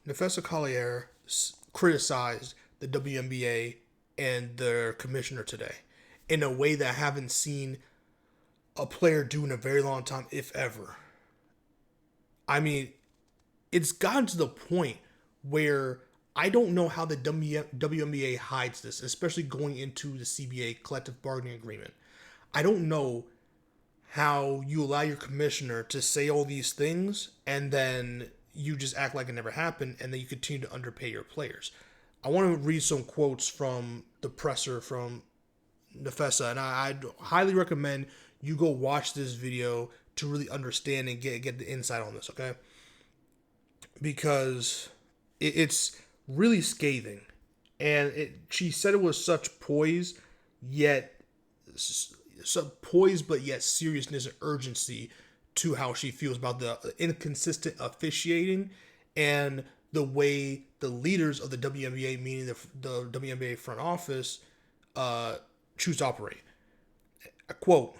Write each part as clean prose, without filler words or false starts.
Napheesa Collier criticized the WNBA and their commissioner today in a way that I haven't seen a player do in a very long time, if ever. I mean, it's gotten to the point where I don't know how the WNBA hides this, especially going into the CBA collective bargaining agreement. I don't know how you allow your commissioner to say all these things and then you just act like it never happened and then you continue to underpay your players. I want to read some quotes from the presser from Napheesa, and I'd highly recommend you go watch this video to really understand and get the insight on this, okay? Because it's really scathing. And she said it was such poise, yet so poise, but yet seriousness and urgency to how she feels about the inconsistent officiating and the way the leaders of the WNBA, meaning the WNBA front office, choose to operate. A quote,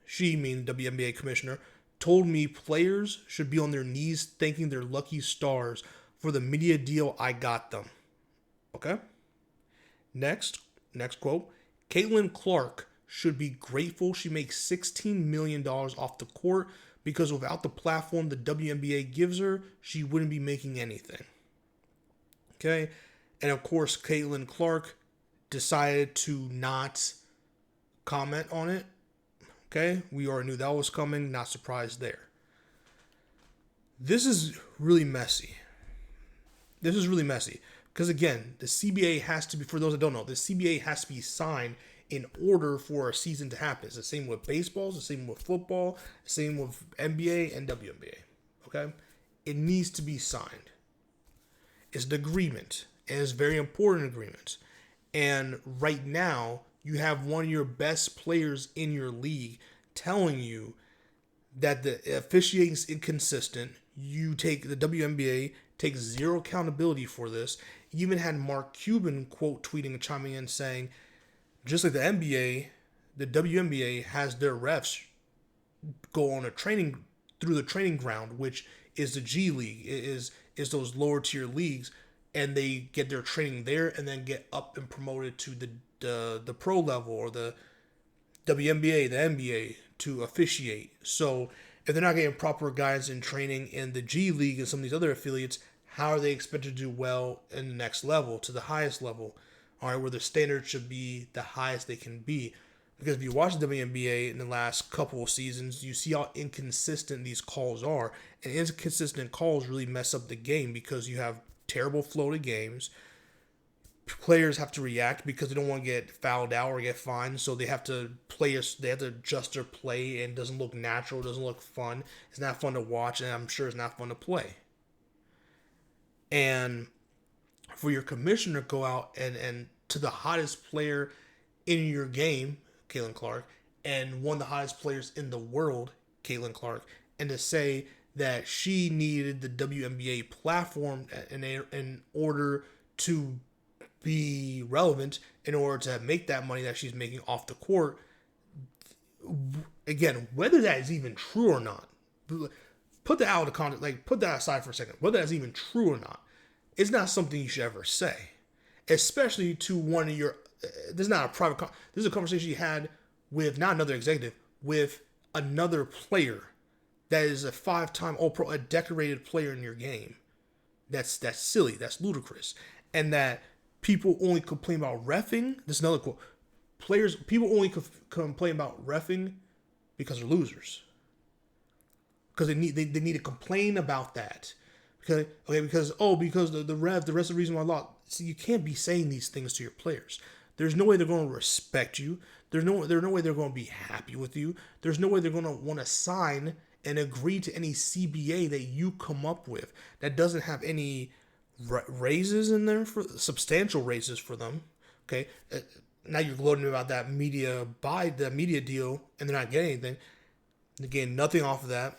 she, meaning WNBA commissioner, told me players should be on their knees thanking their lucky stars for the media deal I got them. Okay? Next quote. Caitlin Clark should be grateful she makes $16 million off the court because without the platform the WNBA gives her, she wouldn't be making anything. Okay? And of course, Caitlin Clark decided to not comment on it. Okay? We already knew that was coming. Not surprised there. This is really messy. Because again, the CBA has to be, for those that don't know, the CBA has to be signed in order for a season to happen. It's the same with baseball, it's the same with football, the same with NBA and WNBA. Okay? It needs to be signed. It's an agreement, and it's a very important agreement. And right now, you have one of your best players in your league telling you that the officiating is inconsistent. You take the WNBA takes zero accountability for this. You even had Mark Cuban quote tweeting and chiming in saying, just like the NBA, the WNBA has their refs go on a training through the training ground, which is the G League, is those lower tier leagues, and they get their training there and then get up and promoted to the pro level or the WNBA, the NBA to officiate. So if they're not getting proper guidance and training in the G League and some of these other affiliates, how are they expected to do well in the next level, to the highest level? All right, where the standards should be the highest they can be. Because if you watch the WNBA in the last couple of seasons, you see how inconsistent these calls are. And inconsistent calls really mess up the game because you have terrible flow to games. Players have to react because they don't want to get fouled out or get fined, so they have to they have to adjust their play, and it doesn't look natural, it doesn't look fun. It's not fun to watch, and I'm sure it's not fun to play. And for your commissioner to go out and to the hottest player in your game, Caitlin Clark, and one of the hottest players in the world, Caitlin Clark, and to say that she needed the WNBA platform in order to be relevant, in order to make that money that she's making off the court. Again, whether that is even true or not, put that out of context, like put that aside for a second. Whether that's even true or not, it's not something you should ever say, especially to one of your. This is not a private. This is a conversation you had with not another executive, with another player that is a 5-time All-Pro, a decorated player in your game. That's silly. That's ludicrous, and that people only complain about reffing. This is another quote. People only complain about reffing because they're losers. Because they need to complain about that. Because the rest of the reason why I lost. See, you can't be saying these things to your players. There's no way they're going to respect you. There's no way they're going to be happy with you. There's no way they're going to want to sign and agree to any CBA that you come up with that doesn't have any raises in there, for substantial raises for them. Okay, now you're gloating about that media deal, and they're not getting anything. Again, nothing off of that.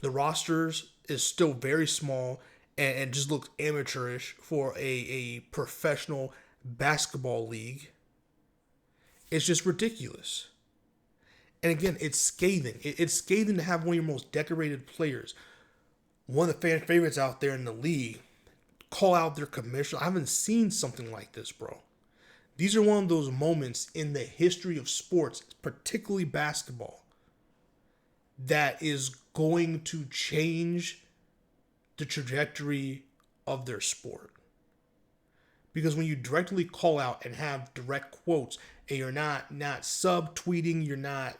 The rosters is still very small and just looks amateurish for a professional basketball league. It's just ridiculous. And again, it's scathing. It's scathing to have one of your most decorated players, one of the fan favorites out there in the league, call out their commissioner. I haven't seen something like this, bro. These are one of those moments in the history of sports, particularly basketball, that is going to change the trajectory of their sport. Because when you directly call out and have direct quotes, and you're not subtweeting, you're not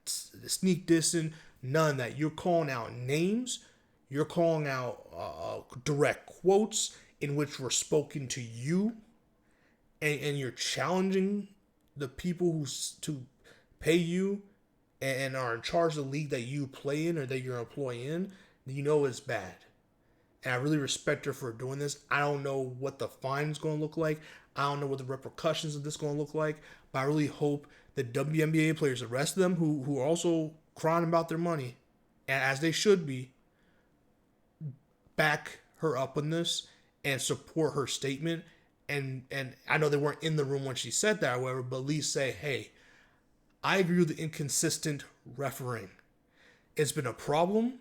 sneak dissing, none of that. You're calling out names, you're calling out direct quotes in which were spoken to you, and you're challenging the people who to pay you and are in charge of the league that you play in or that you're an employee in. You know it's bad. And I really respect her for doing this. I don't know what the fine is going to look like. I don't know what the repercussions of this going to look like. But I really hope the WNBA players, the rest of them who are also crying about their money, and as they should be, back her up on this and support her statement. And I know they weren't in the room when she said that, however, but at least say, hey, I agree with the inconsistent refereeing. It's been a problem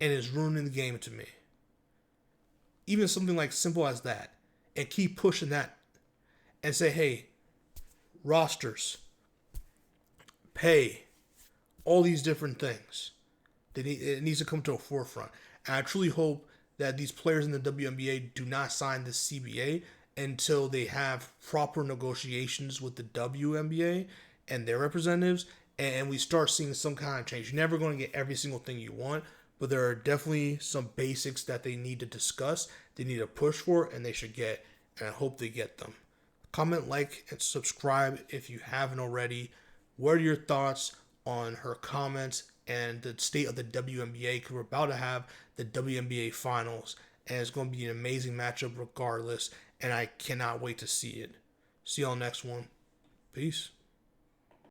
and it's ruining the game to me. Even something like simple as that, and keep pushing that and say, hey, rosters, pay, all these different things. It needs to come to a forefront. And I truly hope that these players in the WNBA do not sign this CBA until they have proper negotiations with the WNBA and their representatives, and we start seeing some kind of change. You're never going to get every single thing you want, but there are definitely some basics that they need to discuss, they need to push for, and they should get, and I hope they get them. Comment, like, and subscribe if you haven't already. What are your thoughts on her comments and the state of the WNBA? Because we're about to have the WNBA finals, and it's going to be an amazing matchup regardless, and I cannot wait to see it. See y'all next one. Peace.